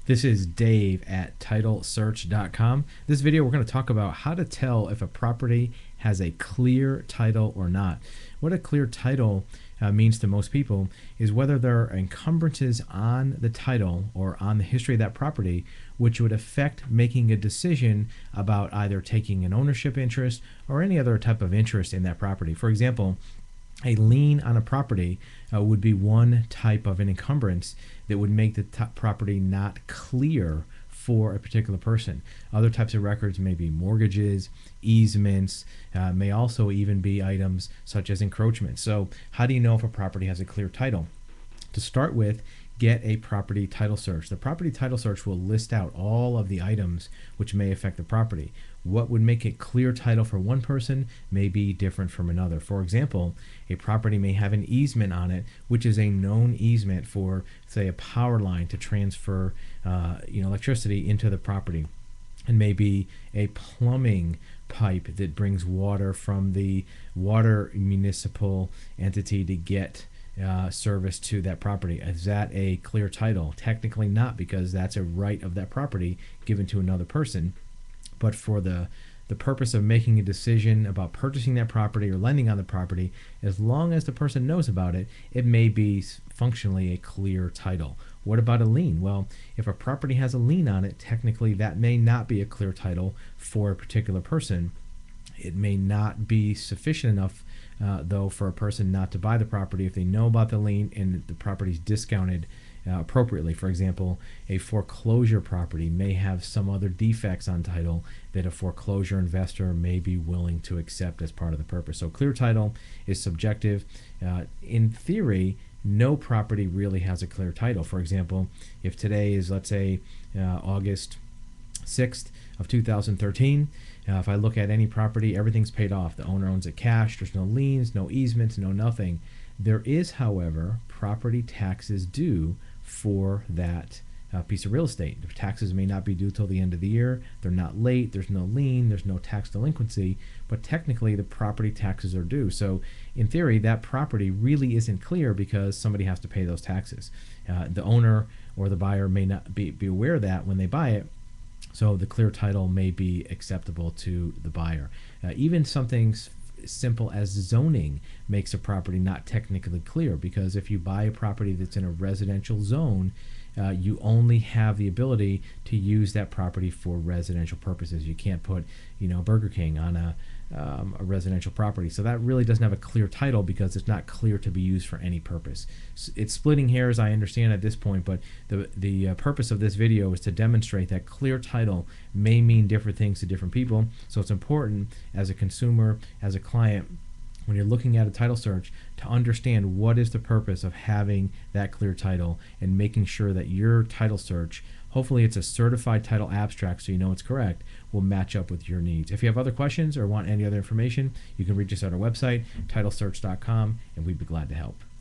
This is Dave at titlesearch.com. This video we're going to talk about how to tell if a property has a clear title or not. What a clear title means to most people is whether there are encumbrances on the title or on the history of that property which would affect making a decision about either taking an ownership interest or any other type of interest in that property. For example, a lien on a property would be one type of an encumbrance that would make the property not clear for a particular person. Other types of records may be mortgages, easements, may also even be items such as encroachment. So how do you know if a property has a clear title? To start with, get a property title search. The property title search will list out all of the items which may affect the property. What would make it clear title for one person may be different from another. For example, a property may have an easement on it, which is a known easement for, say, a power line to transfer electricity into the property, and maybe a plumbing pipe that brings water from the water municipal entity to get service to that property. Is that a clear title? Technically not, because that's a right of that property given to another person. But for the purpose of making a decision about purchasing that property or lending on the property, as long as the person knows about it, it may be functionally a clear title. What about a lien? Well, if a property has a lien on it, technically that may not be a clear title for a particular person. It may not be sufficient enough though for a person not to buy the property if they know about the lien and the property is discounted appropriately. For example, a foreclosure property may have some other defects on title that a foreclosure investor may be willing to accept as part of the purpose. So clear title is subjective. In theory, no property really has a clear title. For example, if today is, let's say, August 6th of 2013, if I look at any property, everything's paid off. The owner owns it cash. There's no liens, no easements, no nothing. There is, however, property taxes due for that piece of real estate. The taxes may not be due till the end of the year. They're not late. There's no lien. There's no tax delinquency. But technically, the property taxes are due. So in theory, that property really isn't clear because somebody has to pay those taxes. The owner or the buyer may not be aware of that when they buy it. So the clear title may be acceptable to the buyer. Even something simple as zoning makes a property not technically clear, because if you buy a property that's in a residential zone, you only have the ability to use that property for residential purposes. You can't put, Burger King on a residential property. So that really doesn't have a clear title because it's not clear to be used for any purpose. It's splitting hairs, I understand at this point, but the purpose of this video is to demonstrate that clear title may mean different things to different people. So it's important as a consumer, as a client, when you're looking at a title search, to understand what is the purpose of having that clear title and making sure that your title search, hopefully it's a certified title abstract so you know it's correct, will match up with your needs. If you have other questions or want any other information, you can reach us at our website, titlesearch.com, and we'd be glad to help.